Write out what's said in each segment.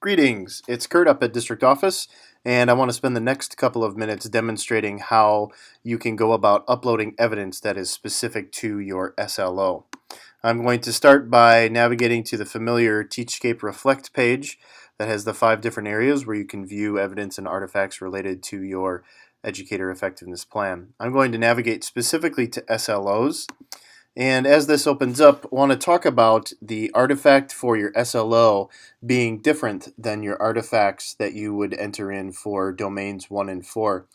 Greetings, it's Kurt up at District Office, and I want to spend the next couple of minutes demonstrating how you can go about uploading evidence that is specific to your SLO. I'm going to start by navigating to the familiar Teachscape Reflect page that has the 5 different areas where you can view evidence and artifacts related to your educator effectiveness plan. I'm going to navigate specifically to SLOs. And as this opens up, I want to talk about the artifact for your SLO being different than your artifacts that you would enter in for domains 1 and 4.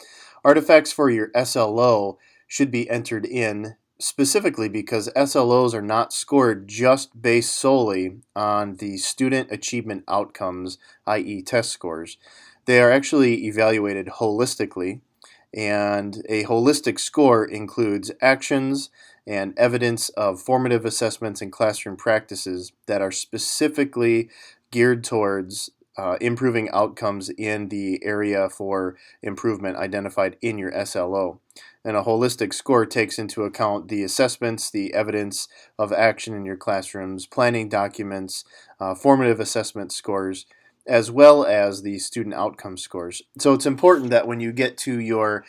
Artifacts for your SLO should be entered in specifically because SLOs are not scored just based solely on the student achievement outcomes, i.e. test scores. They are actually evaluated holistically, and a holistic score includes actions and evidence of formative assessments and classroom practices that are specifically geared towards improving outcomes in the area for improvement identified in your SLO. And a holistic score takes into account the assessments, the evidence of action in your classrooms, planning documents, formative assessment scores, as well as the student outcome scores. So it's important that when you get to your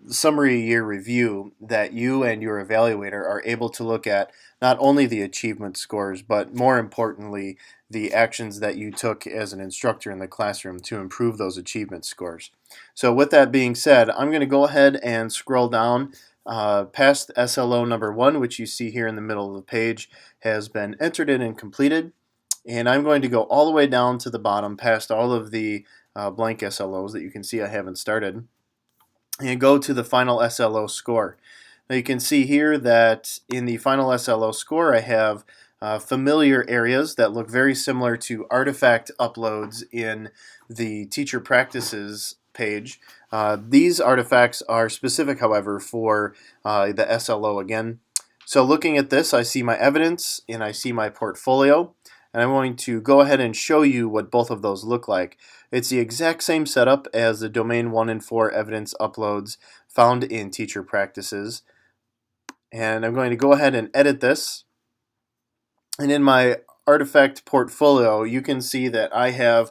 summary year review that you and your evaluator are able to look at not only the achievement scores, but more importantly, the actions that you took as an instructor in the classroom to improve those achievement scores. So with that being said, I'm going to go ahead and scroll down past SLO number 1, which you see here in the middle of the page, has been entered in and completed. And I'm going to go all the way down to the bottom past all of the blank SLOs that you can see I haven't started and go to the final SLO score. Now you can see here that in the final SLO score I have familiar areas that look very similar to artifact uploads in the teacher practices page. These artifacts are specific, however, for the SLO again. So looking at this, I see my evidence and I see my portfolio. And I'm going to go ahead and show you what both of those look like. It's the exact same setup as the domain 1 and 4 evidence uploads found in teacher practices. And I'm going to go ahead and edit this. And in my artifact portfolio, you can see that I have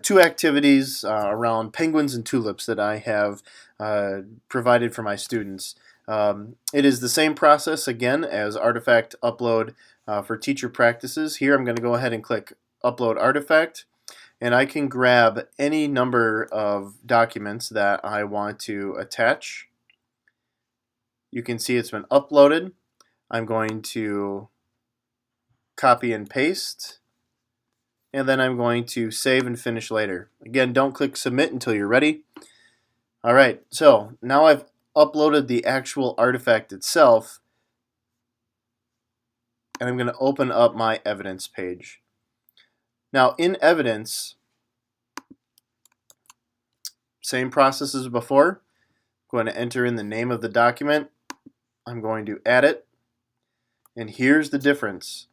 2 activities around penguins and tulips that I have provided for my students. It is the same process again as artifact upload for teacher practices. Here I'm going to go ahead and click Upload Artifact, and I can grab any number of documents that I want to attach. You can see it's been uploaded. I'm going to copy and paste, and then I'm going to save and finish later. Again, don't click Submit until you're ready. Alright, so now I've uploaded the actual artifact itself, and I'm going to open up my evidence page. Now in evidence, same process as before. I'm going to enter in the name of the document. I'm going to add it, and here's the difference.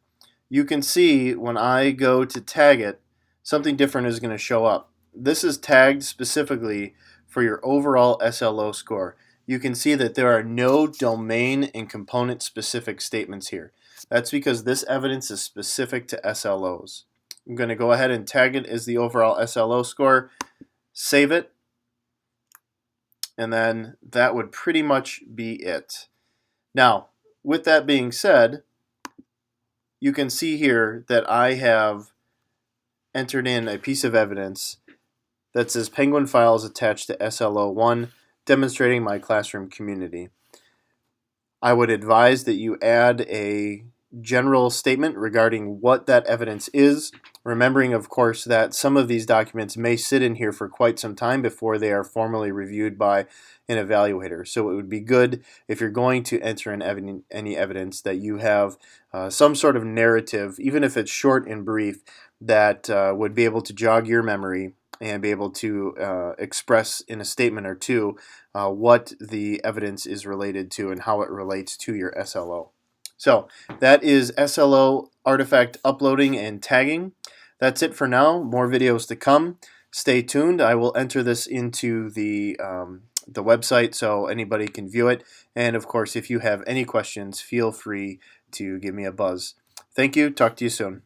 You can see when I go to tag it, something different is going to show up. This is tagged specifically for your overall SLO score. You can see that there are no domain and component specific statements here. That's because this evidence is specific to SLOs. I'm going to go ahead and tag it as the overall SLO score, save it, and then that would pretty much be it. Now, with that being said, you can see here that I have entered in a piece of evidence that says Penguin files attached to SLO1, demonstrating my classroom community. I would advise that you add a general statement regarding what that evidence is, remembering of course that some of these documents may sit in here for quite some time before they are formally reviewed by an evaluator. So it would be good if you're going to enter in any evidence that you have some sort of narrative, even if it's short and brief, that would be able to jog your memory and be able to express in a statement or two what the evidence is related to and how it relates to your SLO. So that is SLO artifact uploading and tagging. That's it for now. More videos to come. Stay tuned. I will enter this into the website so anybody can view it. And of course, if you have any questions, feel free to give me a buzz. Thank you. Talk to you soon.